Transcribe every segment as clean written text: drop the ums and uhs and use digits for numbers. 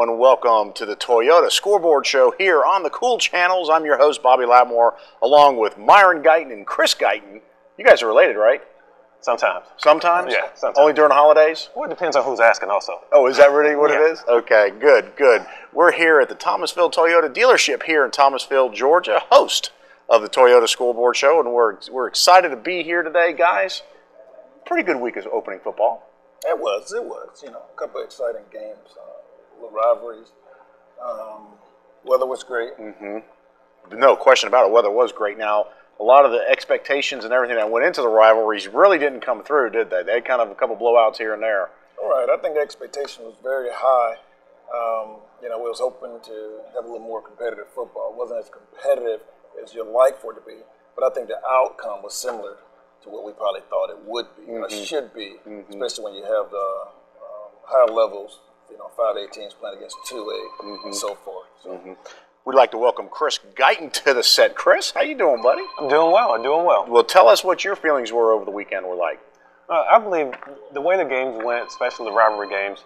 everyone. Welcome to the Toyota Scoreboard Show here on the Cool Channels. I'm your host, Bobby Latmore, along with Myron Guyton and Chris Guyton. You guys are related, right? Sometimes. Sometimes? Yeah, sometimes. Only during the holidays? Well, it depends on who's asking also. Oh, is that really what Yeah. it is? Okay, good, good. We're here at the Thomasville Toyota dealership here in Thomasville, Georgia, host of the Toyota Scoreboard Show, and we're excited to be here today, guys. Pretty good week of opening football. It was. You know, a couple of exciting games, little rivalries. Weather was great. No question about it. Weather was great. Now, a lot of the expectations and everything that went into the rivalries really didn't come through, did they? They had kind of a couple blowouts here and there. All right. I think the expectation was very high. You know, we was hoping to have a little more competitive football. It wasn't as competitive as you'd like for it to be, but I think the outcome was similar to what we probably thought it would be, or should be, especially when you have the higher levels, you know, 5A teams playing against 2A and so forth. So. We'd like to welcome Chris Guyton to the set. Chris, how you doing, buddy? I'm doing well. Well, tell us what your feelings were over the weekend were like. I believe the way the games went, especially the rivalry games,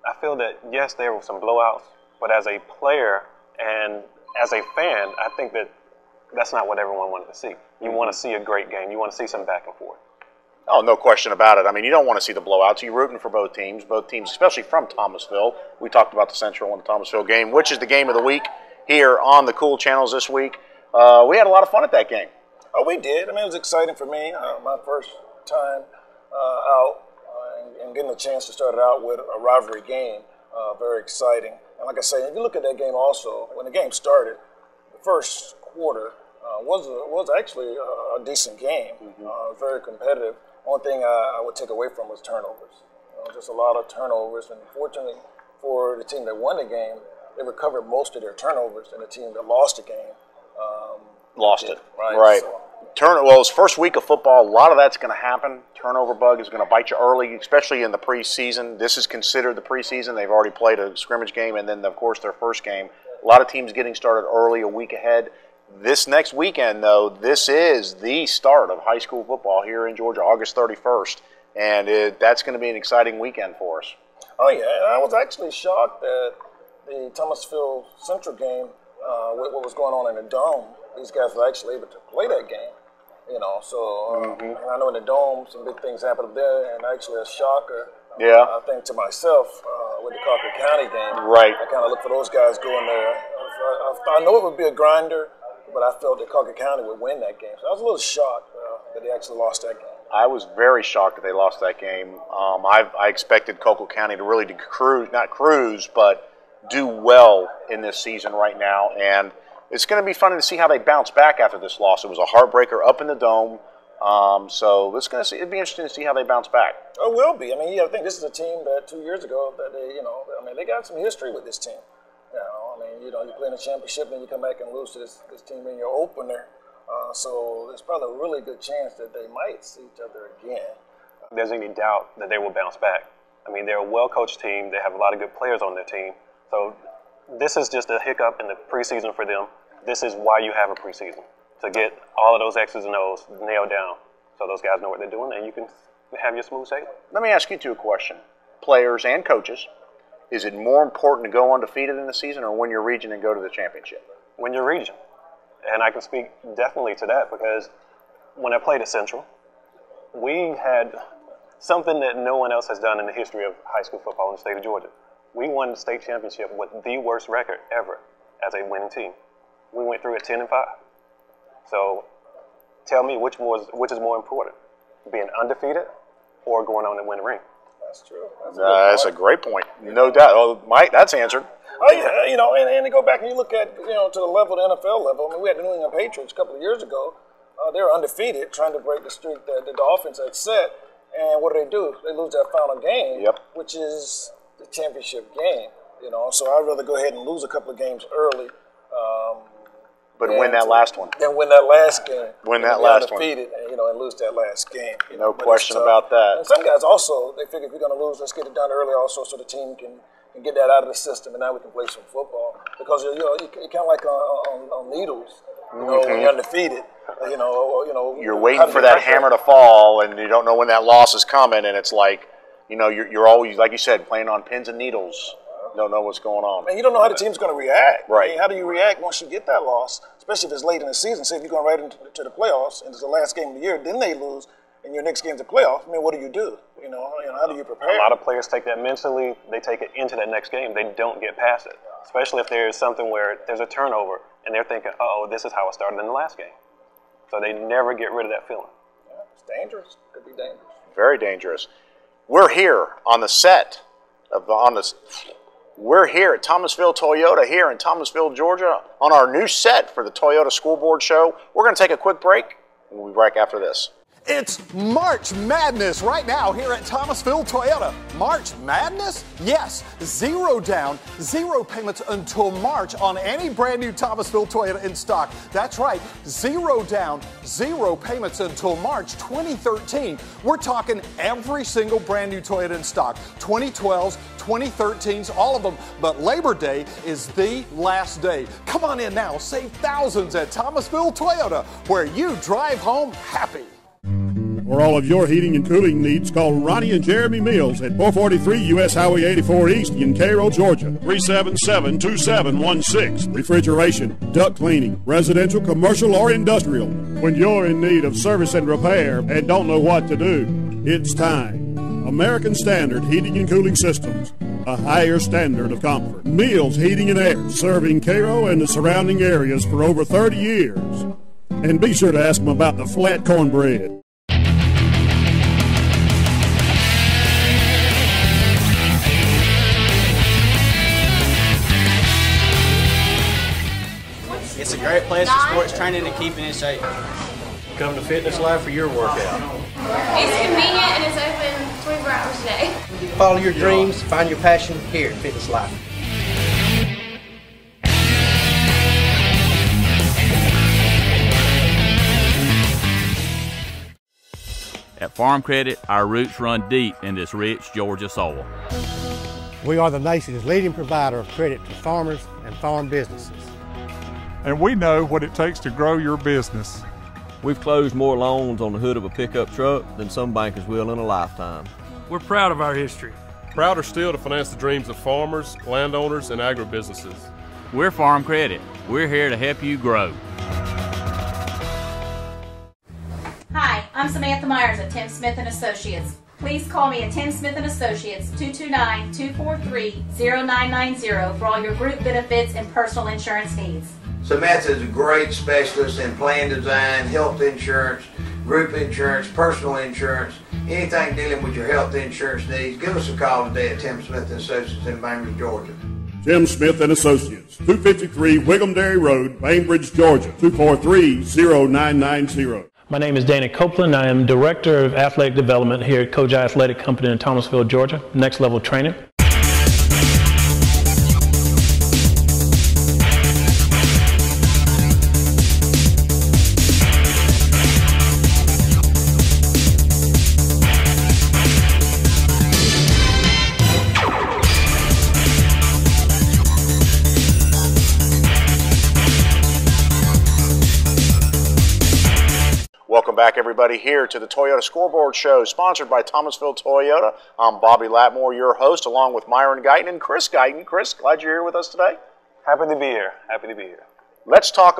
I feel that, yes, there were some blowouts, but as a player and as a fan, I think that that's not what everyone wanted to see. You want to see a great game. You want to see some back and forth. Oh, no question about it. I mean, you don't want to see the blowouts. You're rooting for both teams, especially from Thomasville. We talked about the Central and the Thomasville game, which is the game of the week here on the Cool Channels this week. We had a lot of fun at that game. Oh, we did. I mean, it was exciting for me. My first time out and getting a chance to start it out with a rivalry game. Very exciting. And like I say, if you look at that game also, when the game started, the first quarter was actually a decent game. Very competitive. One thing I would take away from was turnovers. You know, just a lot of turnovers. And fortunately for the team that won the game, they recovered most of their turnovers, and the team that lost the game Lost did, it. right. So, Well, it's first week of football. A lot of that's going to happen. Turnover bug is going to bite you early, especially in the preseason. This is considered the preseason. They've already played a scrimmage game, and then, of course, their first game. A lot of teams getting started early, a week ahead. This next weekend, though, this is the start of high school football here in Georgia, August 31st, and that's going to be an exciting weekend for us. Oh, yeah. And I was actually shocked that the Thomasville Central game, with what was going on in the Dome, these guys were actually able to play that game. You know, so and I know in the Dome some big things happened up there, and actually a shocker. Yeah. I think to myself with the Cochran County game. Right. I kind of looked for those guys going there. I know it would be a grinder, but I felt that Cochran County would win that game. So I was a little shocked that they actually lost that game. I was very shocked that they lost that game. I expected Cocoa County to really not cruise, but do well in this season right now. And it's going to be fun to see how they bounce back after this loss. It was a heartbreaker up in the Dome. So it'd be interesting to see how they bounce back. It will be. I mean, I think this is a team that 2 years ago that they got some history with this team. You play in a championship and you come back and lose to this team in your opener. So there's probably a really good chance that they might see each other again. If there's any doubt that they will bounce back. I mean, they're a well-coached team. They have a lot of good players on their team. So this is just a hiccup in the preseason for them. This is why you have a preseason, to get all of those X's and O's nailed down so those guys know what they're doing and you can have your smooth sailing. Let me ask you two a question. Players and coaches, is it more important to go undefeated in the season or win your region and go to the championship? Win your region. And I can speak definitely to that because when I played at Central, we had something that no one else has done in the history of high school football in the state of Georgia. We won the state championship with the worst record ever as a winning team. We went through it 10-5. So tell me which is more important, being undefeated or going on and win a ring? That's true. That's a great point. No doubt. Oh, Mike, that's answered. Oh, yeah. And to go back and you look at, to the level, the NFL level. I mean, we had the New England Patriots a couple of years ago. They were undefeated, trying to break the streak that the Dolphins had set. And what do? They lose that final game, which is the championship game. So I'd rather go ahead and lose a couple of games early. But win that last one. Then win that last game. Win that last one. Undefeated, and lose that last game. No question about that. And some guys also, they figure if we're going to lose, let's get it done early also so the team can get that out of the system, and now we can play some football. Because, you're kind of like on needles, when you're undefeated. You're waiting for that hammer to fall, and you don't know when that loss is coming, and it's like, you're always, like you said, playing on pins and needles. Don't know what's going on. And you don't know how the team's going to react. Right. I mean, how do you react once you get that loss, especially if it's late in the season? Say if you're going right into the playoffs and it's the last game of the year, then they lose, and your next game's the playoff. I mean, what do? You know, how do you prepare? A lot of players take that mentally. They take it into that next game. They don't get past it, especially if there's something where there's a turnover and they're thinking, "Oh, this is how it started in the last game." So they never get rid of that feeling. Yeah, it's dangerous. Could be dangerous. Very dangerous. We're here on the set of We're here at Thomasville Toyota here in Thomasville, Georgia, on our new set for the Toyota Scoreboard show. We're going to take a quick break, and we'll be back after this. It's March Madness right now here at Thomasville Toyota. March Madness? Yes, 0 down, 0 payments until March on any brand new Thomasville Toyota in stock. That's right, 0 down, 0 payments until March 2013. We're talking every single brand new Toyota in stock, 2012s, 2013s, all of them. But Labor Day is the last day. Come on in now, save thousands at Thomasville Toyota, where you drive home happy. For all of your heating and cooling needs, call Ronnie and Jeremy Mills at 443 U.S. Highway 84 East in Cairo, Georgia. 377-2716. Refrigeration, duct cleaning, residential, commercial, or industrial. When you're in need of service and repair and don't know what to do, it's time. American Standard Heating and Cooling Systems. A higher standard of comfort. Mills Heating and Air, serving Cairo and the surrounding areas for over 30 years. And be sure to ask them about the flat cornbread. It's a great place for sports training and keeping in shape. Come to Fitness Life for your workout. It's convenient and it's open 24 hours a day. Follow your dreams, find your passion here at Fitness Life. At Farm Credit, our roots run deep in this rich Georgia soil. We are the nation's leading provider of credit to farmers and farm businesses. And we know what it takes to grow your business. We've closed more loans on the hood of a pickup truck than some bankers will in a lifetime. We're proud of our history. Prouder still to finance the dreams of farmers, landowners, and agribusinesses. We're Farm Credit. We're here to help you grow. Hi, I'm Samantha Myers at Tim Smith & Associates. Please call me at Tim Smith & Associates, 229-243-0990 for all your group benefits and personal insurance needs. Samantha is a great specialist in plan design, health insurance, group insurance, personal insurance, anything dealing with your health insurance needs. Give us a call today at Tim Smith & Associates in Bainbridge, Georgia. Tim Smith & Associates, 253 Wiggum Dairy Road, Bainbridge, Georgia, 243-0990. My name is Danny Copeland. I am Director of Athletic Development here at Koji Athletic Company in Thomasville, Georgia. Next Level Training. Welcome back, everybody, here to the Toyota Scoreboard Show, sponsored by Thomasville Toyota. I'm Bobby Latmore, your host, along with Myron Guyton and Chris Guyton. Chris, glad you're here with us today. Happy to be here. Happy to be here. Let's talk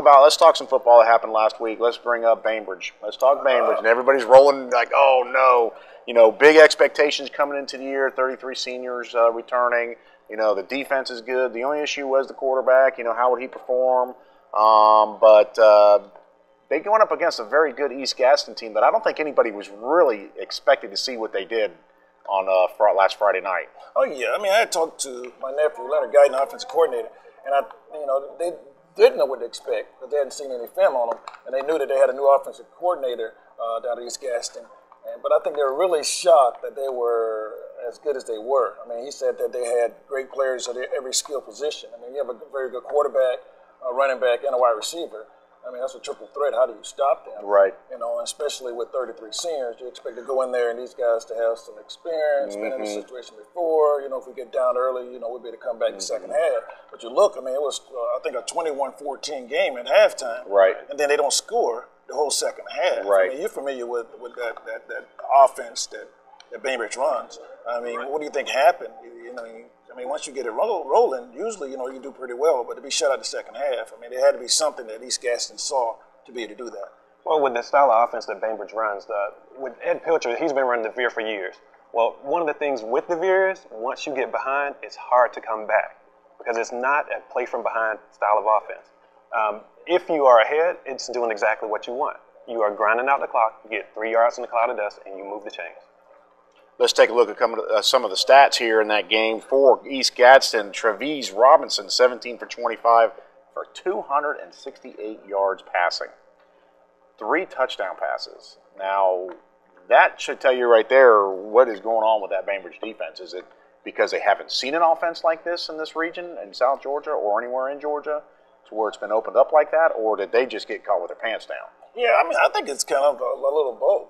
some football that happened last week. Let's bring up Bainbridge. Let's talk Bainbridge. And everybody's rolling like, oh, no. You know, big expectations coming into the year, 33 seniors returning. You know, the defense is good. The only issue was the quarterback. You know, how would he perform? They going up against a very good East Gaston team that I don't think anybody was really expecting to see what they did on last Friday night. Oh, yeah. I mean, I had talked to my nephew, Leonard Guyton, offensive coordinator, and they didn't know what to expect because they hadn't seen any film on them, and they knew that they had a new offensive coordinator down at East Gaston. But I think they were really shocked that they were as good as they were. I mean, he said that they had great players at every skill position. I mean, you have a very good quarterback, a running back, and a wide receiver. I mean, that's a triple threat. How do you stop them? Right. You know, especially with 33 seniors, you expect to go in there and these guys to have some experience, been in this situation before. You know, if we get down early, you know, we'll be able to come back in the second half. But you look, I mean, it was, I think, a 21-14 game at halftime. Right. And then they don't score the whole second half. Right. I mean, you're familiar with that offense that that Bainbridge runs. I mean, what do you think happened? I mean, once you get it rolling, usually, you do pretty well. But to be shut out the second half, I mean, there had to be something that East Gaston saw to be able to do that. Well, with the style of offense that Bainbridge runs, with Ed Pilcher, he's been running the veer for years. Well, one of the things with the veer is once you get behind, it's hard to come back because it's not a play from behind style of offense. If you are ahead, it's doing exactly what you want. You are grinding out the clock, you get 3 yards in the cloud of dust, and you move the chains. Let's take a look at some of the stats here in that game. For East Gadsden, Trevize Robinson, 17 for 25 for 268 yards passing. 3 touchdown passes. Now, that should tell you right there what is going on with that Bainbridge defense. Is it because they haven't seen an offense like this in this region, in South Georgia or anywhere in Georgia, to where it's been opened up like that, or did they just get caught with their pants down? Yeah, I mean, I think it's kind of a little both.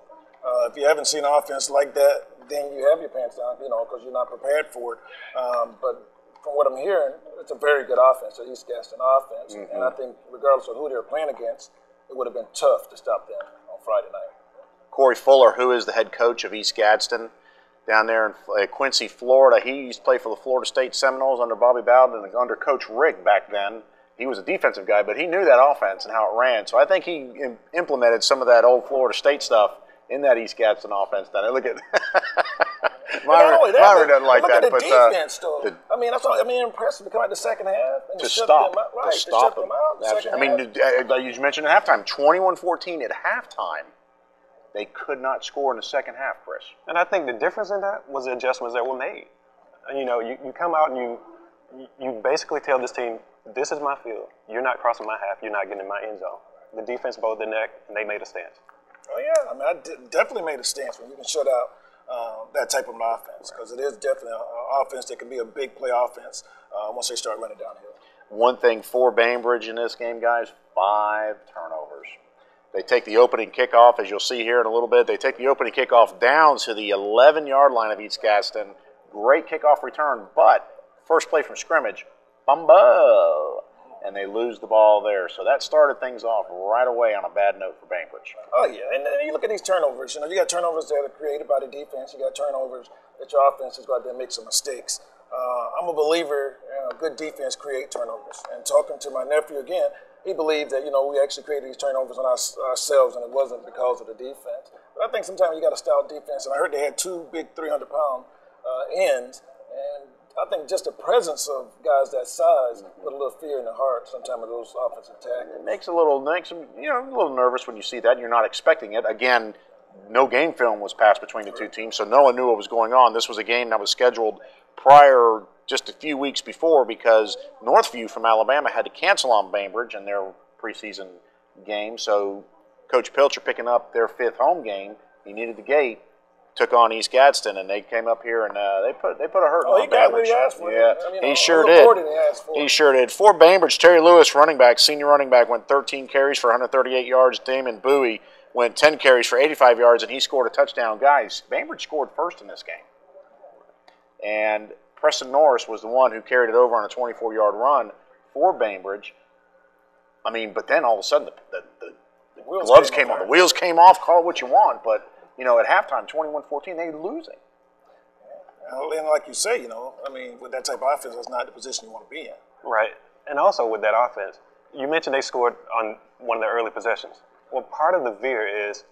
If you haven't seen an offense like that, then you have your pants down, because you're not prepared for it. But from what I'm hearing, it's a very good offense, the East Gaston offense. And I think regardless of who they're playing against, it would have been tough to stop them on Friday night. Corey Fuller, who is the head coach of East Gadsden down there in Quincy, Florida, he used to play for the Florida State Seminoles under Bobby Bowden and under Coach Rick back then. He was a defensive guy, but he knew that offense and how it ran. So I think he implemented some of that old Florida State stuff in that East Gadsden offense. Then look at Myron doesn't like look that, at the but defense, though. I mean, impressive to come out the second half and to shut stop them out. Right, to stop them. I mean, you mentioned at halftime, 21-14 at halftime. They could not score in the second half, Chris. And I think the difference in that was the adjustments that were made. And, you come out and you basically tell this team, this is my field. You're not crossing my half. You're not getting in my end zone. The defense bowed the neck, and they made a stance. Oh, yeah. I mean, I definitely made a stance when you can shut out that type of an offense, because it is definitely an offense that can be a big play offense once they start running downhill. One thing for Bainbridge in this game, guys, 5 turnovers. They take the opening kickoff, as you'll see here in a little bit. They take the opening kickoff down to the 11-yard line of East Gadsden. Great kickoff return, but first play from scrimmage, fumble, and they lose the ball there. So that started things off right away on a bad note for Bainbridge. Oh, yeah, and you look at these turnovers. You got turnovers that are created by the defense. You got turnovers that your offense has got to make some mistakes. I'm a believer in good defense create turnovers. And talking to my nephew again, he believed that, we actually created these turnovers on ourselves, and it wasn't because of the defense. But I think sometimes you got a stout defense, and I heard they had 2 big 300-pound ends, and I think just the presence of guys that size put a little fear in the heart sometimes of those offensive tackles. It makes them a little nervous when you see that. You're not expecting it. Again, no game film was passed between the two teams, so no one knew what was going on. This was a game that was scheduled prior, just a few weeks before, because Northview from Alabama had to cancel on Bainbridge in their preseason game. So Coach Pilcher, picking up their 5th home game, he needed the gate, took on East Gadsden, and they came up here and they put a hurt on Bainbridge. He got what he asked for. Yeah, he sure did. He sure did. For Bainbridge, Terry Lewis, senior running back, went 13 carries for 138 yards. Damon Bowie went 10 carries for 85 yards, and he scored a touchdown. Guys, Bainbridge scored first in this game. And Preston Norris was the one who carried it over on a 24-yard run for Bainbridge. I mean, but then all of a sudden the gloves came off. The wheels came off, call it what you want, but at halftime, 21-14, they're losing. And like you say, with that type of offense, that's not the position you want to be in. Right. And also with that offense, you mentioned they scored on one of their early possessions. Well, part of the veer is,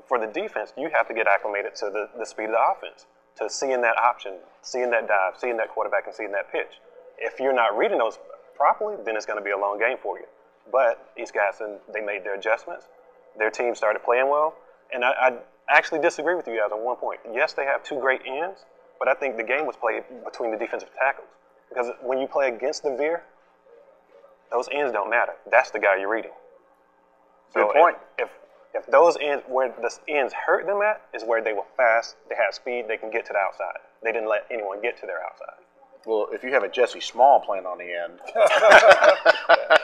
for the defense, you have to get acclimated to the speed of the offense, to seeing that option, seeing that dive, seeing that quarterback, and seeing that pitch. If you're not reading those properly, then it's going to be a long game for you. But East Gadsden, they made their adjustments. Their team started playing well. And I actually disagree with you guys on one point. Yes, they have 2 great ends, but I think the game was played between the defensive tackles. Because when you play against the veer, those ends don't matter. That's the guy you're reading. Good point. If those ends, where the ends hurt them at, is where they were fast, they had speed, they can get to the outside. They didn't let anyone get to their outside. Well, if you have a Jesse Small playing on the end.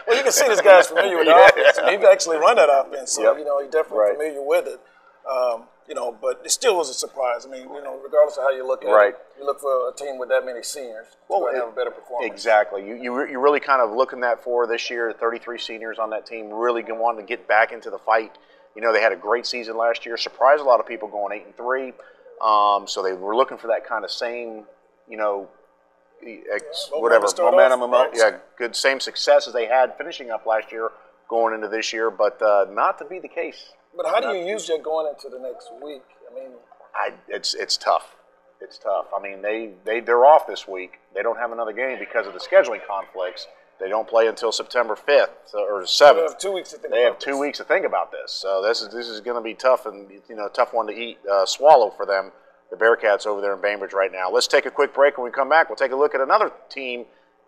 Well, you can see this guy's familiar with the offense. I mean, he's actually run that offense, so, he's definitely familiar with it. But it still was a surprise. I mean, regardless of how you look at it, you look for a team with that many seniors to have a better performance. Exactly. You're really kind of looking at for this year, 33 seniors on that team, really wanting to get back into the fight. They had a great season last year, surprised a lot of people going 8-3. So they were looking for that kind of same, you know, good same success as they had finishing up last year, going into this year, but not to be the case. But how do you use that going into the next week? I mean, it's tough. It's tough. I mean, they're off this week. They don't have another game because of the scheduling conflicts. They don't play until September 5th or 7th. They have 2 weeks to think. They have 2 weeks to think about this. So this is going to be tough, and tough one to swallow for them. The Bearcats over there in Bainbridge right now. Let's take a quick break. When we come back, we'll take a look at another team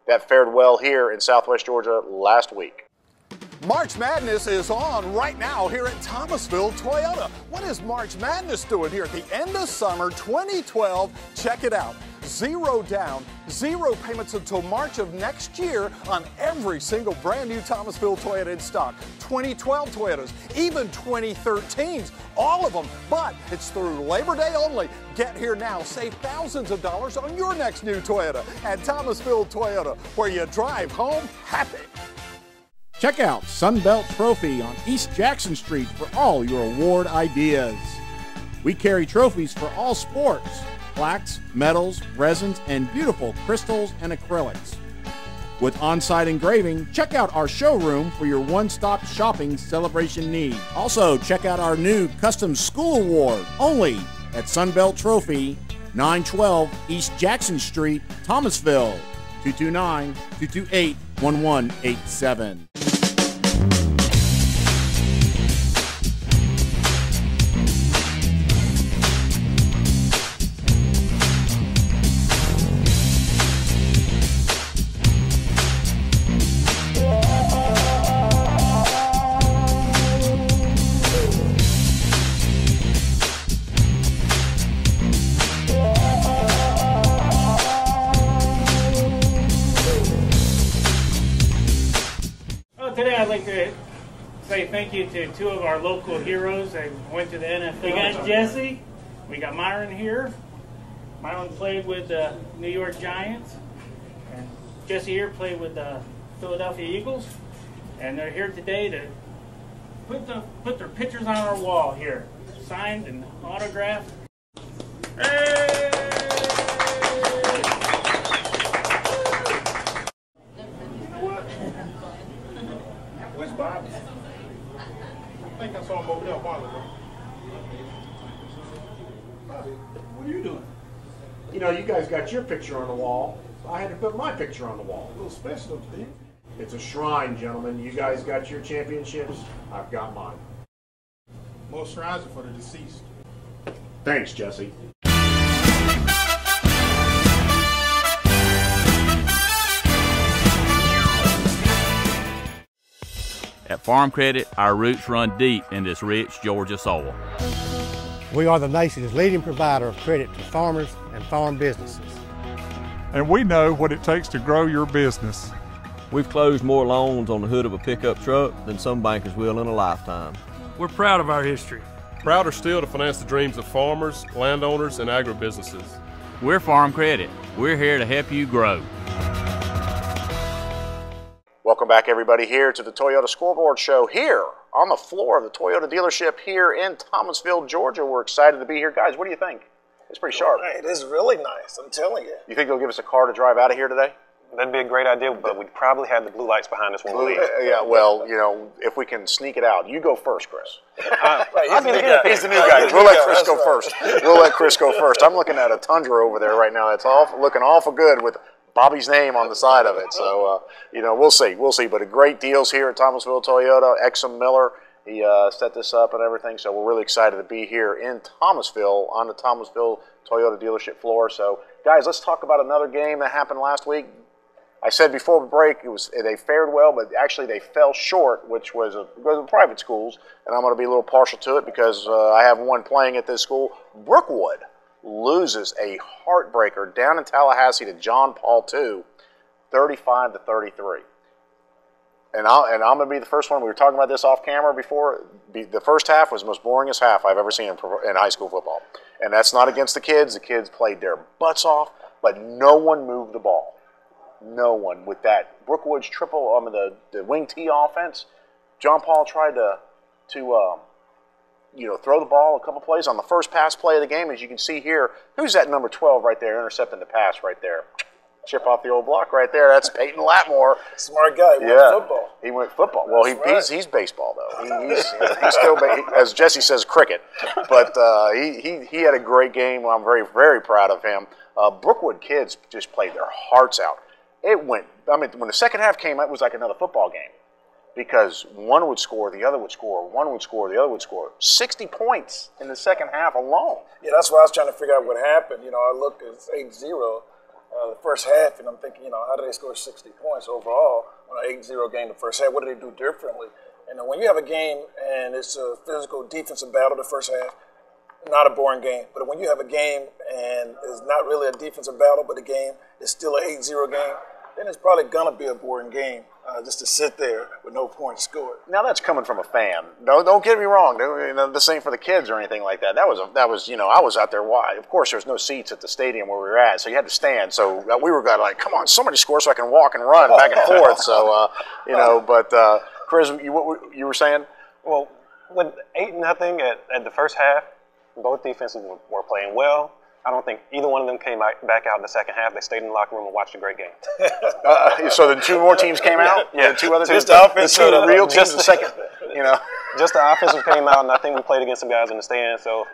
that fared well here in Southwest Georgia last week. March Madness is on right now here at Thomasville Toyota. What is March Madness doing here at the end of summer 2012? Check it out. 0 down, 0 payments until March of next year on every single brand new Thomasville Toyota in stock. 2012 Toyotas, even 2013s, all of them. But it's through Labor Day only. Get here now. Save thousands of dollars on your next new Toyota at Thomasville Toyota, where you drive home happy. Check out Sunbelt Trophy on East Jackson Street for all your award ideas. We carry trophies for all sports, plaques, medals, resins, and beautiful crystals and acrylics. With on-site engraving, check out our showroom for your one-stop shopping celebration need. Also, check out our new Custom School Award, only at Sunbelt Trophy, 912 East Jackson Street, Thomasville, 229-228-1187. Today I'd like to say thank you to two of our local heroes that went to the NFL. We got Jesse, we got Myron here. Myron played with the New York Giants, and Jesse here played with the Philadelphia Eagles. And they're here today to put their pictures on our wall here, signed and autographed. Hey! Where's Bobby? I think I saw him over there a while ago. Bobby, what are you doing? You know, you guys got your picture on the wall. I had to put my picture on the wall. A little special, Steve. It's a shrine, gentlemen. You guys got your championships. I've got mine. Most shrines are for the deceased. Thanks, Jesse. At Farm Credit, our roots run deep in this rich Georgia soil. We are the nation's leading provider of credit to farmers and farm businesses. And we know what it takes to grow your business. We've closed more loans on the hood of a pickup truck than some bankers will in a lifetime. We're proud of our history. Prouder still to finance the dreams of farmers, landowners, and agribusinesses. We're Farm Credit. We're here to help you grow. Welcome back, everybody, here to the Toyota Scoreboard Show here on the floor of the Toyota dealership here in Thomasville, Georgia. We're excited to be here. Guys, what do you think? It's pretty sharp. It is really nice, I'm telling you. You think they'll give us a car to drive out of here today? That'd be a great idea, but we'd probably have the blue lights behind us when we leave. Yeah, well, you know, if we can sneak it out. You go first, Chris. He's the new guy. We'll let Chris go first. We'll let Chris go first. I'm looking at a Tundra over there right now. It's looking awful good with Bobby's name on the side of it. So, you know, we'll see. We'll see. But a great deals here at Thomasville Toyota. Exum Miller, he set this up and everything. So we're really excited to be here in Thomasville on the Thomasville Toyota dealership floor. So, guys, let's talk about another game that happened last week. I said before the break they fared well, but actually they fell short, which was because of private schools. And I'm going to be a little partial to it because I have one playing at this school. Brookwood loses a heartbreaker down in Tallahassee to John Paul II, 35-33. And I'm going to be the first one. We were talking about this off camera before. The first half was the most boringest half I've ever seen in high school football. And that's not against the kids. The kids played their butts off, but no one moved the ball. No one with that Brookwood's triple the wing T offense. John Paul tried to throw the ball a couple plays on the first pass play of the game. As you can see here, who's that number 12 right there intercepting the pass right there? Chip off the old block right there. That's Peyton Latmore. Smart guy. He went football. He went football. Well, he's baseball though. He's still, as Jesse says, cricket. But he had a great game. I'm very, very proud of him. Brookwood kids just played their hearts out. When the second half came, it was like another football game because one would score, the other would score, one would score, the other would score. 60 points in the second half alone. Yeah, that's why I was trying to figure out what happened. I look, it's 8-0. The first half, and I'm thinking, how did they score 60 points overall on an 8-0 game the first half? What did they do differently? And when you have a game and it's a physical defensive battle the first half, not a boring game. But when you have a game and it's not really a defensive battle, but the game is still an 8-0 game, then it's probably going to be a boring game just to sit there with no points scored. Now that's coming from a fan. Don't get me wrong. This ain't for the kids or anything like that. That was I was out there. Why? Of course, there's no seats at the stadium where we were at, so you had to stand. So we were like, come on, somebody score so I can walk and run back and forth. So But Chris, what you were saying? Well, with 8-0 at the first half, both defenses were playing well. I don't think either one of them came back out in the second half. They stayed in the locker room and watched a great game. So the two more teams came out? Yeah. The two other teams? Just the offense. The two real teams, the second, Just the offensive came out, and I think we played against some guys in the stands, so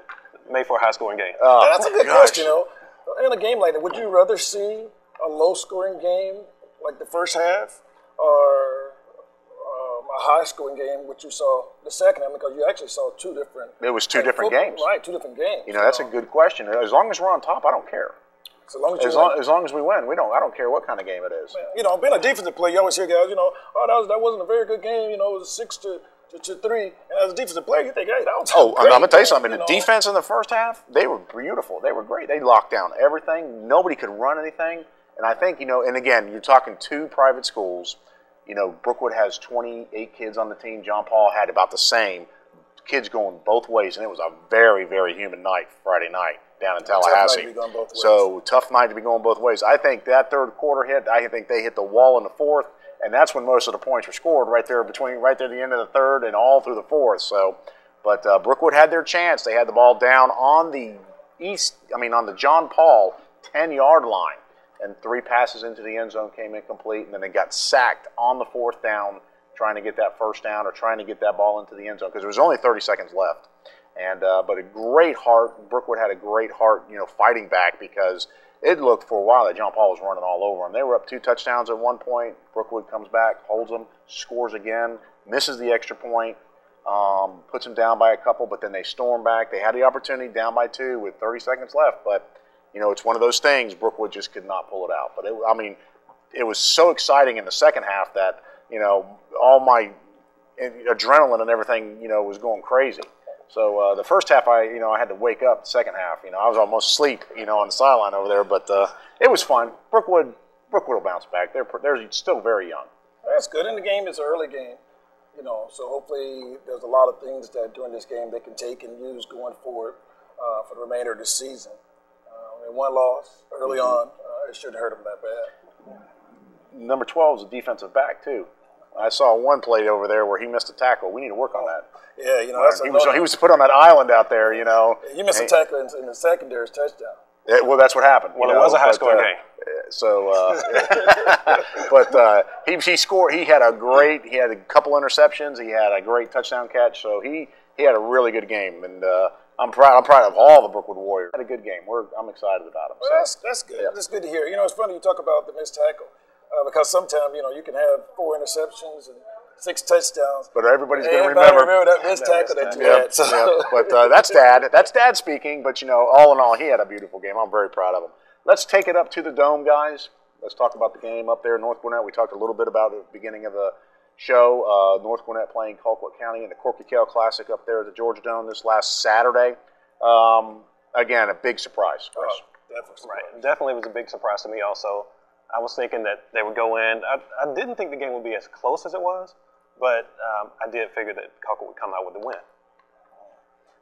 made for a high-scoring game. That's a good question, In a game like that, would you rather see a low-scoring game like the first half or a high-scoring game, which you saw the second half, because you actually saw two different. It was two different games. Right, two different games. That's a good question. As long as we're on top, I don't care. As long as we win, I don't care what kind of game it is. Being a defensive player, you always hear guys, that wasn't a very good game. It was 6-3. And as a defensive player, you think, hey, that was. I'm going to tell you something. The defense in the first half, they were beautiful. They were great. They locked down everything. Nobody could run anything. And I think and again, you're talking two private schools. Brookwood has 28 kids on the team. John Paul had about the same. Kids going both ways, and it was a very, very humid night Friday night down in Tallahassee. Tough night to be going both ways. I think that third quarter hit. I think they hit the wall in the fourth, and that's when most of the points were scored right there at the end of the third and all through the fourth. But Brookwood had their chance. They had the ball down on the on the John Paul 10-yard line. And 3 passes into the end zone came incomplete, and then they got sacked on the fourth down trying to get that first down or trying to get that ball into the end zone because there was only 30 seconds left. And but a great heart. Brookwood had a great heart, fighting back because it looked for a while that John Paul was running all over them. They were up 2 touchdowns at one point. Brookwood comes back, holds them, scores again, misses the extra point, puts them down by a couple, but then they storm back. They had the opportunity down by 2 with 30 seconds left, but it's one of those things. Brookwood just could not pull it out. But it was so exciting in the second half that all my adrenaline and everything was going crazy. So the first half I had to wake up. The second half I was almost asleep on the sideline over there. But it was fun. Brookwood will bounce back. They're still very young. That's good. And the game is an early game. So hopefully there's a lot of things that during this game they can take and use going forward for the remainder of the season. One loss early on, it shouldn't hurt them that bad. Number 12 is a defensive back, too. I saw one play over there where he missed a tackle. We need to work on that. Yeah, he was put on that island out there, He missed a tackle in the secondary's touchdown. Well, that's what happened. Well, it was a high-scoring game. But he scored. He had a couple interceptions. He had a great touchdown catch. So he had a really good game, and I'm proud of all the Brookwood Warriors. Had a good game. I'm excited about him. Well, that's good. Yeah. That's good to hear. It's funny you talk about the missed tackle because sometimes you can have 4 interceptions and 6 touchdowns, but everybody's going to remember that missed tackle that you had. So. But that's Dad. That's Dad speaking. But all in all, he had a beautiful game. I'm very proud of him. Let's take it up to the Dome, guys. Let's talk about the game up there in North Gwinnett. We talked a little bit about it at the beginning of the show. North Gwinnett playing Colquitt County in the Corky Kell Classic up there at the Georgia Dome this last Saturday. Again, a big surprise, Chris. Definitely was a big surprise to me also. I was thinking that they would go in. I didn't think the game would be as close as it was, but I did figure that Colquitt would come out with the win.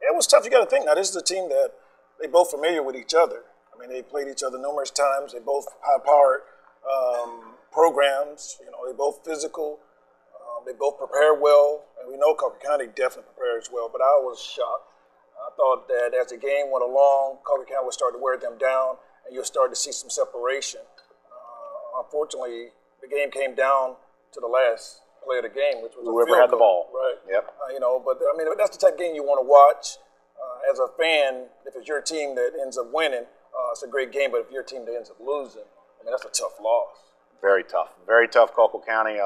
It was tough. You got to think now. This is a team that they both familiar with each other. They played each other numerous times. They both high-powered programs. They both physical. They both prepare well. And we know Colquitt County definitely prepares well, but I was shocked. I thought that as the game went along, Colquitt County would start to wear them down, and you'll start to see some separation. Unfortunately, the game came down to the last play of the game, which was whoever had the ball. Right. Yep. But I mean, that's the type of game you want to watch. As a fan, if it's your team that ends up winning, it's a great game. But if your team that ends up losing, I mean, that's a tough loss. Very tough. Very tough, Colquitt County.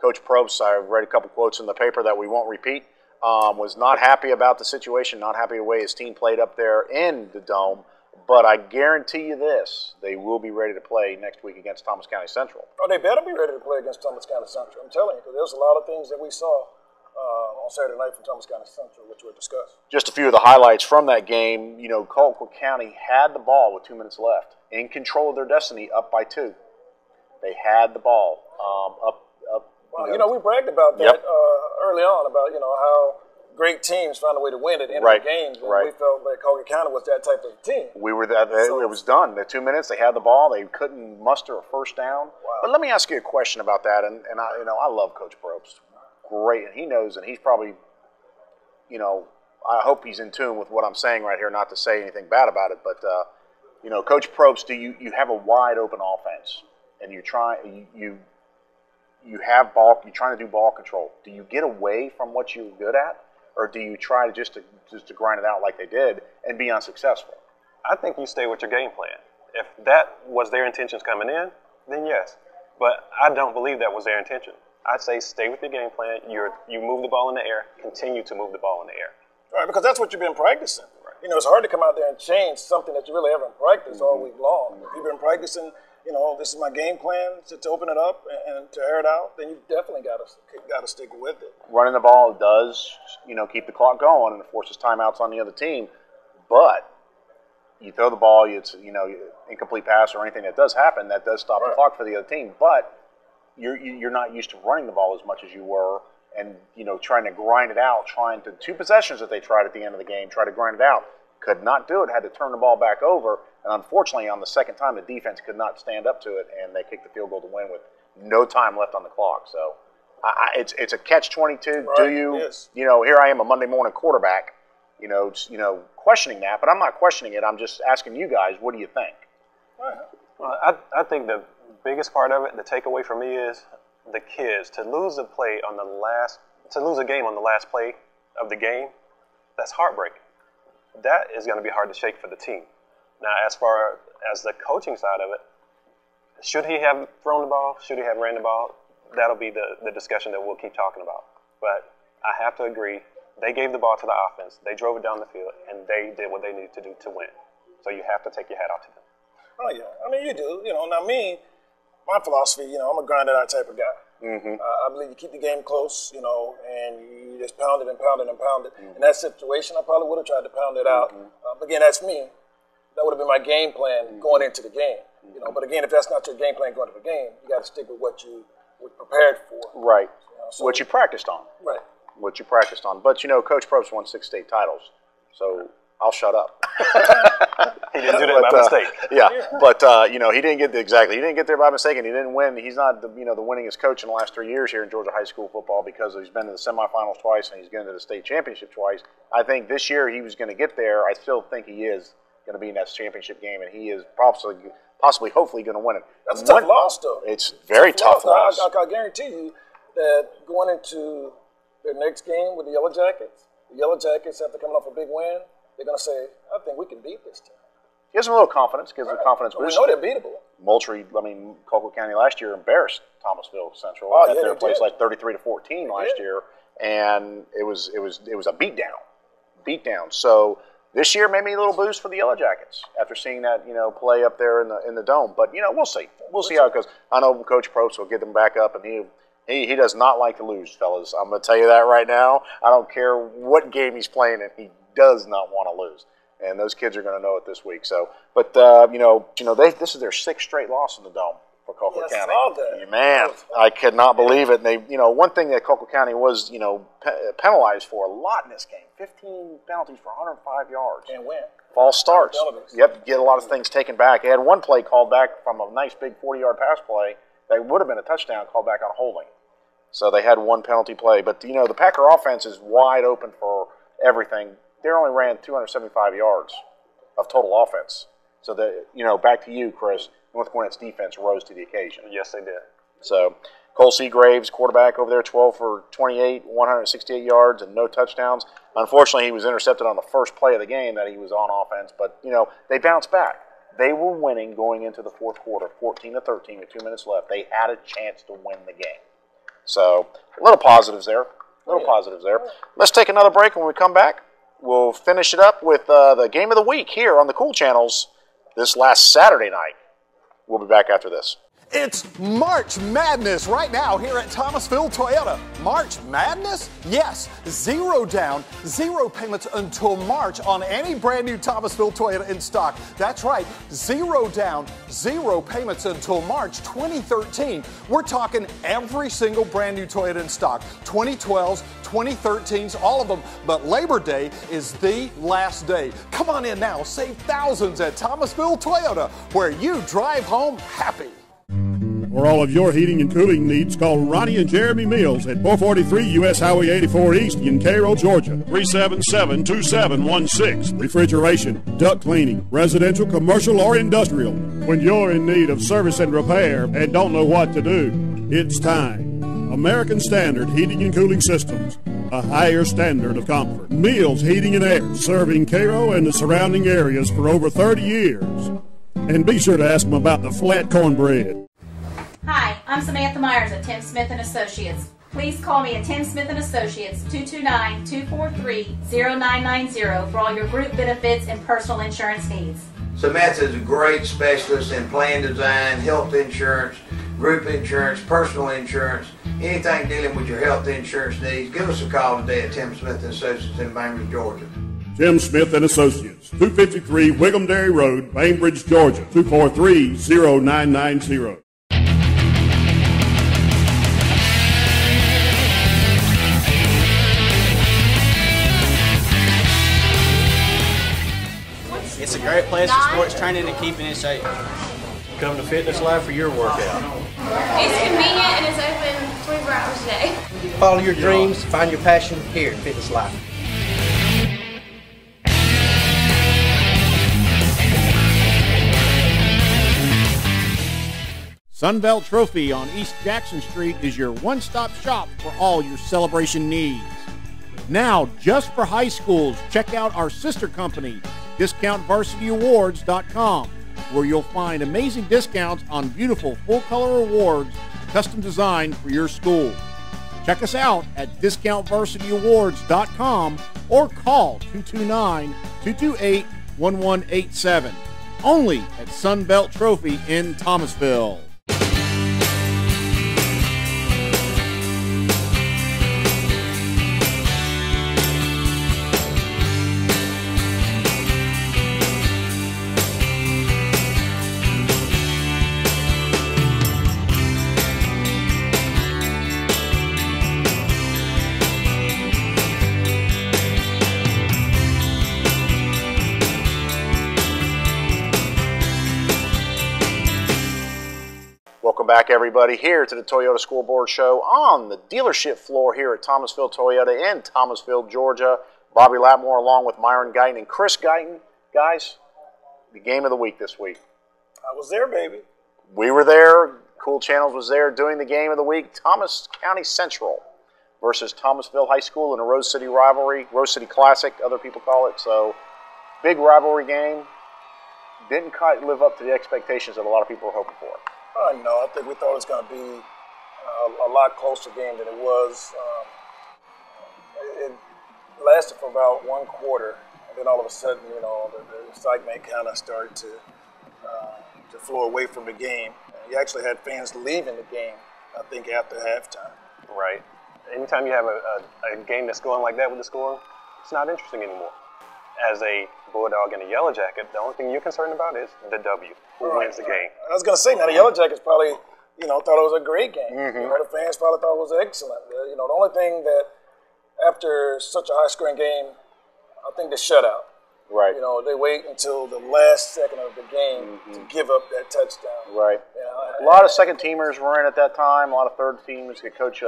Coach Probst, I read a couple quotes in the paper that we won't repeat, was not happy about the situation, not happy the way his team played up there in the Dome. But I guarantee you this, they will be ready to play next week against Thomas County Central. Oh, they better be ready to play against Thomas County Central. I'm telling you, because there's a lot of things that we saw on Saturday night from Thomas County Central, which we'll discuss. Just a few of the highlights from that game. Colquitt County had the ball with 2 minutes left, in control of their destiny, up by 2. They had the ball up. Well, we bragged about that early on, about how great teams found a way to win at the end of the games. And we felt like Colquitt County was that type of team. We were that. So, it was done. The 2 minutes, they had the ball. They couldn't muster a first down. Wow. But let me ask you a question about that. And I love Coach Probst. Great, and he knows, and he's probably, I hope he's in tune with what I'm saying right here. Not to say anything bad about it, but Coach Probst, you have a wide open offense, and you have ball. You're trying to do ball control. Do you get away from what you're good at? Or do you try to just to grind it out like they did and be unsuccessful? I think you stay with your game plan. If that was their intentions coming in, then yes. But I don't believe that was their intention. I'd say stay with your game plan. You move the ball in the air. Continue to move the ball in the air. Right, because that's what you've been practicing. Right. It's hard to come out there and change something that you really haven't practiced all week long. If you've been practicing, this is my game plan to open it up and to air it out, then you definitely got to stick with it. Running the ball does, keep the clock going and it forces timeouts on the other team. But you throw the ball, it's incomplete pass or anything that does happen, that does stop the clock for the other team. But you're not used to running the ball as much as you were, and trying to grind it out, two possessions that they tried at the end of the game, try to grind it out, could not do it, had to turn the ball back over. And unfortunately, on the second time, the defense could not stand up to it, and they kicked the field goal to win with no time left on the clock. So it's a catch-22. Right. Do you, yes. Here I am, a Monday morning quarterback, questioning that, but I'm not questioning it. I'm just asking you guys, what do you think? Well, I think the biggest part of it, the takeaway for me is the kids to lose a game on the last play of the game. That's heartbreaking. That is going to be hard to shake for the team. Now, as far as the coaching side of it, should he have thrown the ball? Should he have ran the ball? That'll be the discussion that we'll keep talking about. But I have to agree, they gave the ball to the offense. They drove it down the field, and they did what they needed to do to win. So you have to take your hat off to them. Oh, yeah. I mean, you do. Now me, my philosophy, I'm a grind-it-out type of guy. Mm-hmm. I believe you keep the game close, and you just pound it and pound it and pound it. Mm-hmm. In that situation, I probably would have tried to pound it out. But again, that's me. That would have been my game plan going into the game. But again, if that's not your game plan going into the game, you got to stick with what you were prepared for. Right. What you practiced on. Right. What you practiced on. But Coach Probst won 6 state titles, so I'll shut up. He didn't do that by mistake. Yeah, but he didn't get he didn't get there by mistake, and he didn't win. He's not the winningest coach in the last 3 years here in Georgia high school football, because he's been to the semifinals twice and he's getting to the state championship twice. I think this year he was going to get there. I still think he is going to be in that championship game, and he is possibly, hopefully, going to win it. That's a tough loss, though. It's very tough loss. I guarantee you that going into their next game with the Yellow Jackets, after coming off a big win, they're going to say, I think we can beat this team. Gives them a little confidence, gives them confidence boost. We know they're beatable. Moultrie, Colquitt County last year embarrassed Thomasville Central at their place, like 33-14 last year, and it was a beatdown. So this year, maybe a little boost for the Yellow Jackets after seeing that play up there in the Dome. But we'll see. We'll see how it goes. I know Coach Probst will get them back up, and he does not like to lose, fellas. I'm going to tell you that right now. I don't care what game he's playing in. He does not want to lose. And those kids are going to know it this week. So, but this is their 6th straight loss in the Dome for Colquitt County. Man, I could not believe it. And they, one thing that Colquitt County was, penalized for a lot in this game: 15 penalties for 105 yards. And win. False starts. Yep, get a lot of things taken back. They had one play called back from a nice big 40-yard pass play that would have been a touchdown, called back on holding. So they had one penalty play. But, you know, the Packer offense is wide open for everything. They only ran 275 yards of total offense. So, you know, back to you, Chris. North Gwinnet's defense rose to the occasion. Yes, they did. So Cole Seagraves, quarterback over there, 12 for 28, 168 yards, and no touchdowns. Unfortunately, he was intercepted on the first play of the game that he was on offense. But, you know, they bounced back. They were winning going into the fourth quarter, 14-13 with 2 minutes left. They had a chance to win the game. So a little positives there. Positives there. Let's take another break. When we come back, we'll finish it up with the game of the week here on the Cool Channels this last Saturday night. We'll be back after this. It's March Madness right now here at Thomasville Toyota. March Madness? Yes. 0 down, 0 payments until March on any brand new Thomasville Toyota in stock. That's right. 0 down, 0 payments until March 2013. We're talking every single brand new Toyota in stock. 2012s, 2013s, all of them. But Labor Day is the last day. Come on in now. Save thousands at Thomasville Toyota, where you drive home happy. For all of your heating and cooling needs, call Ronnie and Jeremy Mills at 443 U.S. Highway 84 East in Cairo, Georgia. 377-2716. Refrigeration, duct cleaning, residential, commercial, or industrial. When you're in need of service and repair and don't know what to do, it's time. American Standard Heating and Cooling Systems. A higher standard of comfort. Mills Heating and Air, serving Cairo and the surrounding areas for over 30 years. And be sure to ask them about the flat cornbread. Hi, I'm Samantha Myers at Tim Smith & Associates. Please call me at Tim Smith & Associates, 229-243-0990 for all your group benefits and personal insurance needs. Samantha is a great specialist in plan design, health insurance, group insurance, personal insurance, anything dealing with your health insurance needs. Give us a call today at Tim Smith & Associates in Bainbridge, Georgia. Tim Smith & Associates, 253 Wiggum Dairy Road, Bainbridge, Georgia, 243-0990. It's a great place for sports training and keeping in shape. Come to Fitness Life for your workout. It's convenient and it's open 24 hours a day. Follow your dreams, find your passion here at Fitness Life. Sunbelt Trophy on East Jackson Street is your one-stop shop for all your celebration needs. Now, just for high schools, check out our sister company, DiscountVarsityAwards.com, where you'll find amazing discounts on beautiful full-color awards custom designed for your school. Check us out at DiscountVarsityAwards.com or call 229-228-1187. Only at Sunbelt Trophy in Thomasville. Welcome back, everybody, here to the Toyota Scoreboard Show on the dealership floor here at Thomasville Toyota in Thomasville, Georgia. Bobby Latmore along with Myron Guyton and Chris Guyton. Guys, the game of the week this week. I was there, baby. We were there. Cool Channels was there doing the game of the week. Thomas County Central versus Thomasville High School in a Rose City rivalry. Rose City Classic, other people call it. So, big rivalry game. Didn't quite live up to the expectations that a lot of people were hoping for. No, I think we thought it was going to be a lot closer game than it was. It lasted for about one quarter, and then all of a sudden, you know, the excitement kind of started to flow away from the game. You actually had fans leaving the game, I think, after halftime. Right. Anytime you have a game that's going like that with the score, it's not interesting anymore. As a Bulldog and a Yellow Jacket, the only thing you're concerned about is the W, who wins the game. I was going to say, now the Yellow Jackets probably, you know, thought it was a great game. Mm-hmm. You know, the fans probably thought it was excellent. You know, the only thing that after such a high-scoring game, I think the shutout. Right. You know, they wait until the last second of the game to give up that touchdown. Right. You know, A lot of second teamers were in at that time. A lot of third teams. Coach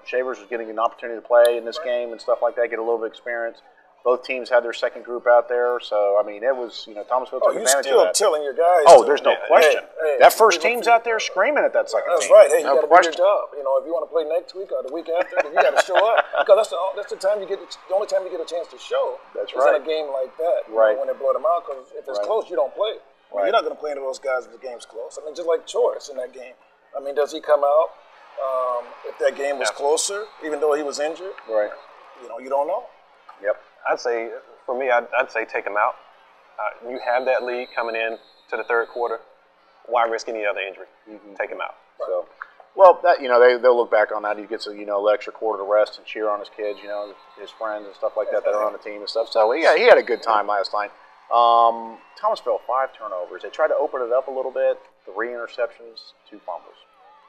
Shavers was getting an opportunity to play in this game and stuff like that, get a little bit of experience. Both teams had their second group out there, so I mean, it was Thomasville took advantage of that. You're still telling your guys. Oh, there's no question. Hey, that first team's out there screaming at that second team. That's right. Hey, you got to do your job. You know, if you want to play next week or the week after, you got to show up because that's the time you get the only time you get a chance to show. That's right. In a game like that, right? When they blow them out, because if it's close, you don't play. Right. You're not going to play into those guys if the game's close. I mean, just like Choice in that game. I mean, does he come out if that game was closer, even though he was injured? Right. You know, you don't know. Yep. I'd say, for me, I'd say take him out. You have that lead coming in to the third quarter. Why risk any other injury? Take him out. So, well, that they'll look back on that. He gets a the extra quarter to rest and cheer on his kids, his friends and stuff like that are on the team and stuff. So he had a good time last night. Thomasville 5 turnovers. They tried to open it up a little bit. 3 interceptions, 2 fumbles.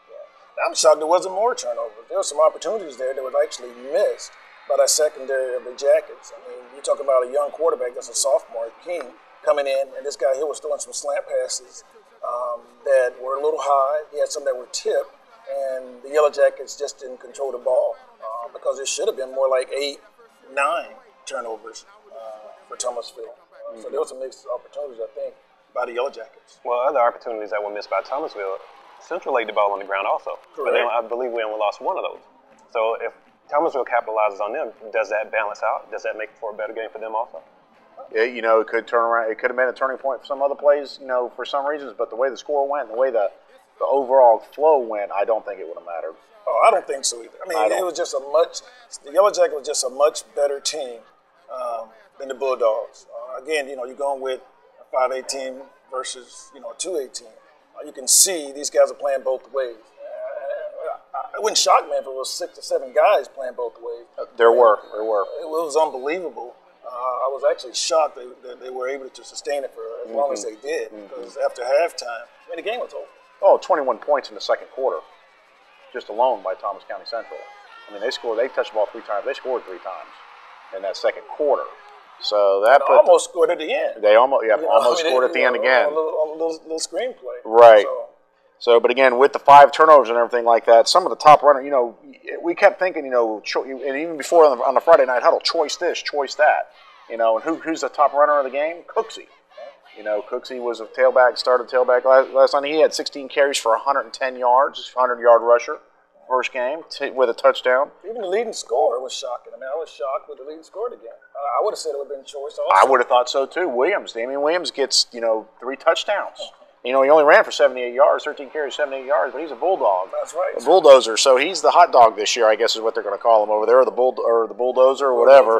Yeah. I'm shocked there wasn't more turnovers. There were some opportunities there that was actually missed by that secondary of the Jackets. I mean, you talk about a young quarterback that's a sophomore, King, coming in, and this guy here was throwing some slant passes that were a little high. He had some that were tipped, and the Yellow Jackets just didn't control the ball because it should have been more like 8, 9 turnovers for Thomasville. So there were some mixed opportunities, I think, by the Yellow Jackets. Well, other opportunities that were missed by Thomasville, Central laid the ball on the ground also. Correct. But then I believe we only lost one of those. So if Thomasville capitalizes on them, does that balance out? Does that make for a better game for them also? Yeah, it could turn around. It could have been a turning point for some other plays, for some reasons. But the way the score went, the way the overall flow went, I don't think it would have mattered. Oh, I don't think so either. I mean, it was just the Yellow Jackets was just a much better team than the Bulldogs. Again, you're going with a 5A team versus, a 2A team. You can see these guys are playing both ways. It wouldn't shock me if it was 6 or 7 guys playing both ways. There were. It was unbelievable. I was actually shocked that they were able to sustain it for as long as they did. Because after halftime, the game was over. Oh, 21 points in the second quarter, just alone by Thomas County Central. I mean, they touched the ball 3 times. They scored 3 times in that second quarter. So that almost scored at the end. They almost scored at the end again. A little screenplay. Right. So, but again, with the 5 turnovers and everything like that, some of the top runners, we kept thinking, and even before on the Friday night huddle, choice this, choice that, and who's the top runner of the game? Cooksey. Cooksey was a started tailback last night. He had 16 carries for 110 yards, 100-yard rusher, first game with a touchdown. Even the leading scorer was shocking. I mean, I was shocked with the leading scorer again. I would have said it would have been choice also. I would have thought so too. Damian Williams gets 3 touchdowns. He only ran for 78 yards, 13 carries, 78 yards, but he's a bulldog. That's right. A bulldozer. So he's the hot dog this year, I guess, is what they're going to call him over there, or the bulldozer, or whatever.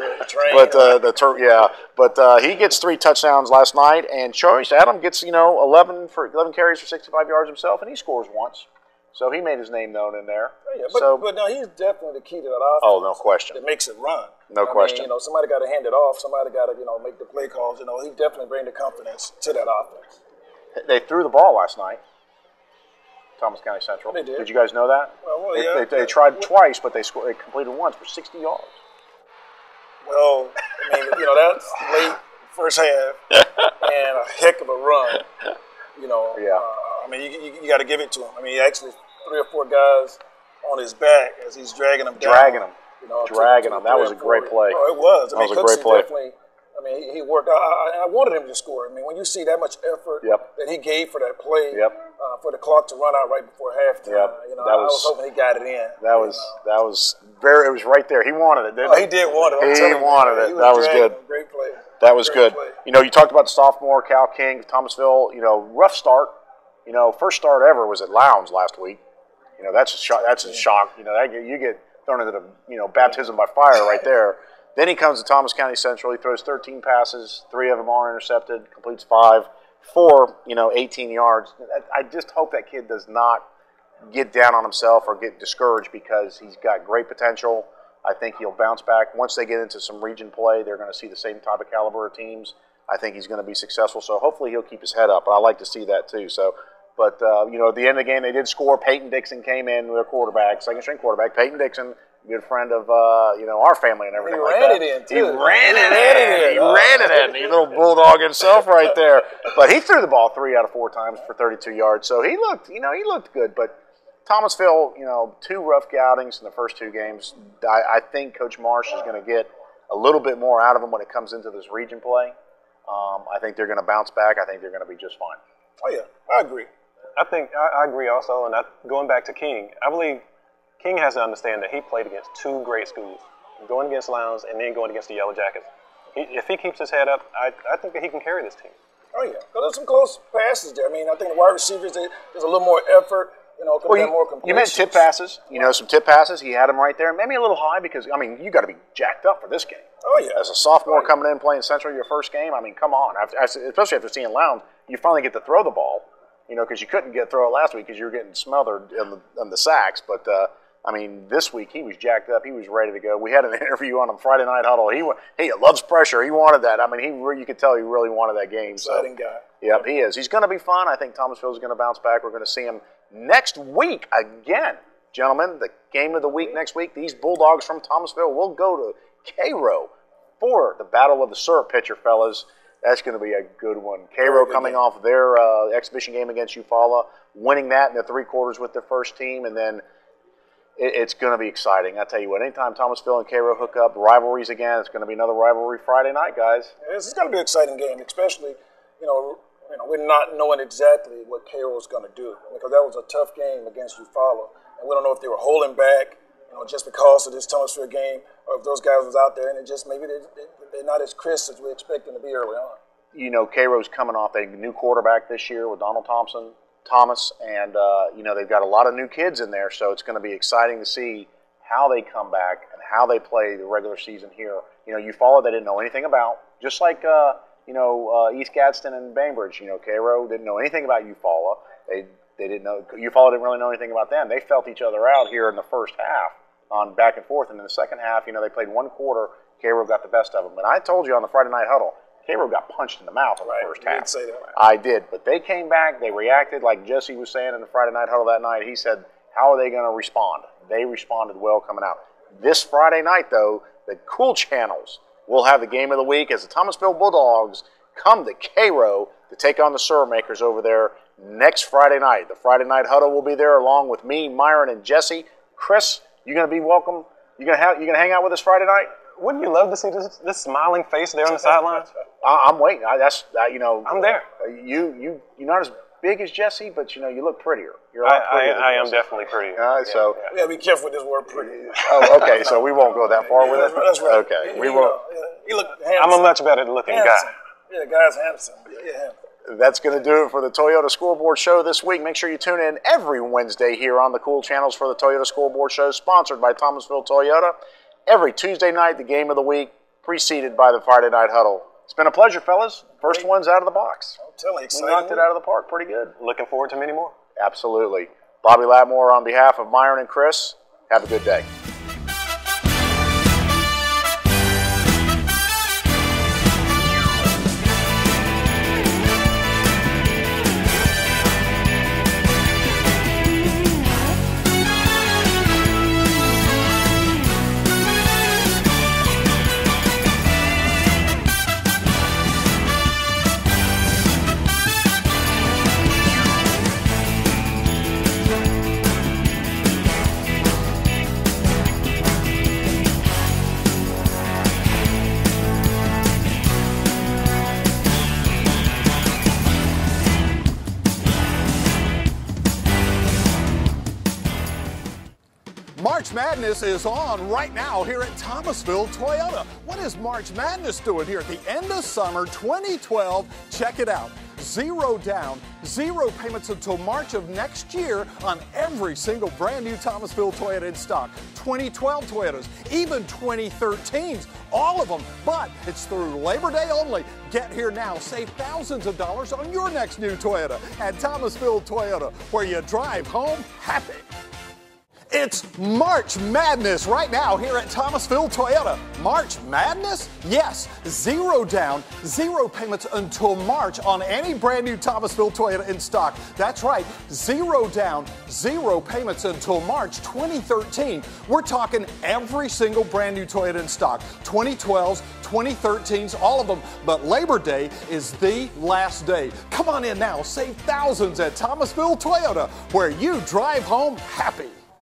But he gets 3 touchdowns last night, and Choice Adam gets 11 carries for 65 yards himself, and he scores once. So he made his name known in there. Yeah, but no, he's definitely the key to that offense. Oh, no question. That makes it run. No question. I mean, somebody got to hand it off. Somebody got to make the play calls. He definitely brings the confidence to that offense. They threw the ball last night, Thomas County Central. They did. Did you guys know that? Well, they tried twice, but they completed once for 60 yards. Well, I mean, that's late first half and a heck of a run. I mean, you got to give it to him. I mean, he actually 3 or 4 guys on his back as he's dragging him down. Dragging him. That was a great play. Oh, it was. That was a great play. Definitely, I mean, he worked. I wanted him to score. I mean, when you see that much effort that he gave for that play, for the clock to run out right before halftime, I was hoping he got it in. That was very. It was right there. He wanted it, didn't he? He did want it. He wanted it. That was good. Great play. That was good. You talked about the sophomore Cal King, Thomasville. Rough start. First start ever was at Lowndes last week. That's a shock. That's a shock. You get thrown into the baptism by fire right there. Then he comes to Thomas County Central. He throws 13 passes, 3 of them are intercepted, completes 5, 4, 18 yards. I just hope that kid does not get down on himself or get discouraged because he's got great potential. I think he'll bounce back. Once they get into some region play, they're going to see the same type of caliber of teams. I think he's going to be successful. So hopefully he'll keep his head up. But I like to see that too. So, but at the end of the game, they did score. Peyton Dixon came in, their quarterback, second-string quarterback. Peyton Dixon good friend of our family and everything like that. He ran it in, too. He ran it in. He little bulldog himself right there. But he threw the ball 3 out of 4 times for 32 yards. So he looked good. But Thomasville, 2 rough outings in the first 2 games. I think Coach Marsh is going to get a little bit more out of them when it comes into this region play. I think they're going to bounce back. I think they're going to be just fine. Oh, yeah. I agree. I agree also. And going back to King, I believe King has to understand that he played against 2 great schools, going against Lowndes and then going against the Yellow Jackets. If he keeps his head up, I think that he can carry this team. Oh, yeah. There's some close passes there. I mean, I think the wide receivers, there's a little more effort. More completions. You meant tip passes. Some tip passes. He had them right there. Maybe a little high because, you got to be jacked up for this game. Oh, yeah. As a sophomore coming in playing Central your first game, come on. Especially after seeing Lowndes, you finally get to throw the ball, because you couldn't throw it last week because you were getting smothered in the sacks. But, this week he was jacked up. He was ready to go. We had an interview on him Friday Night Huddle. He loves pressure. He wanted that. You could tell he really wanted that game. Exciting guy. Yep, he is. He's going to be fun. I think Thomasville's going to bounce back. We're going to see him next week again. Gentlemen, the game of the week next week, these Bulldogs from Thomasville will go to Cairo for the Battle of the Syrup Pitcher, fellas. That's going to be a good one. Cairo coming off their exhibition game against Eufaula, winning that in the 3 quarters with their first team, and then it's going to be exciting. I tell you what, anytime Thomasville and Cairo hook up, rivalries again, it's going to be another rivalry Friday night, guys. It's going to be an exciting game, especially, we're not knowing exactly what Cairo is going to do because that was a tough game against Eufaula, and we don't know if they were holding back, just because of this Thomasville game, or if those guys was out there and maybe they're not as crisp as we expect them to be early on. Cairo's coming off a new quarterback this year with Donald Thomas, and they've got a lot of new kids in there, so it's going to be exciting to see how they come back and how they play the regular season here. Eufaula they didn't know anything about, just like East Gadsden and Bainbridge. Cairo didn't know anything about Eufaula. They didn't know. Eufaula didn't really know anything about them. They felt each other out here in the first half on back and forth, and in the second half, they played 1 quarter. Cairo got the best of them, and I told you on the Friday Night Huddle, Cairo got punched in the mouth in the first half. You did say that. I did, but they came back. They reacted like Jesse was saying in the Friday Night Huddle that night. He said, "How are they going to respond?" They responded well coming out. This Friday night, though, the Cool Channels will have the game of the week as the Thomasville Bulldogs come to Cairo to take on the Syrup Makers over there next Friday night. The Friday Night Huddle will be there along with me, Myron, and Jesse. Chris, you going to be welcome? You going to hang out with us Friday night? Wouldn't you love to see this smiling face there on the sideline? I'm waiting. I'm there. You're not as big as Jesse, but you look prettier. You're I am definitely prettier. So we gotta be careful with this word "pretty." Oh, okay. So we won't go that far with it. That's right. Okay, we won't. You look handsome. I'm a much better looking guy. Yeah, the guy's handsome. Yeah. That's going to do it for the Toyota Scoreboard Show this week. Make sure you tune in every Wednesday here on the Cool Channels for the Toyota Scoreboard Show, sponsored by Thomasville Toyota. Every Tuesday night, the game of the week, preceded by the Friday Night Huddle. It's been a pleasure, fellas. First one's out of the box. I'm telling you, we knocked it out of the park pretty good. Looking forward to many more. Absolutely. Bobby Latmore on behalf of Myron and Chris, have a good day. March Madness is on right now here at Thomasville Toyota. What is March Madness doing here at the end of summer 2012? Check it out. 0 down, 0 payments until March of next year on every single brand new Thomasville Toyota in stock. 2012 Toyotas, even 2013s, all of them. But it's through Labor Day only. Get here now. Save thousands of dollars on your next new Toyota at Thomasville Toyota, where you drive home happy. It's March Madness right now here at Thomasville Toyota. March Madness? Yes, 0 down, 0 payments until March on any brand new Thomasville Toyota in stock. That's right, 0 down, 0 payments until March 2013. We're talking every single brand new Toyota in stock, 2012s, 2013s, all of them. But Labor Day is the last day. Come on in now, save thousands at Thomasville Toyota, where you drive home happy.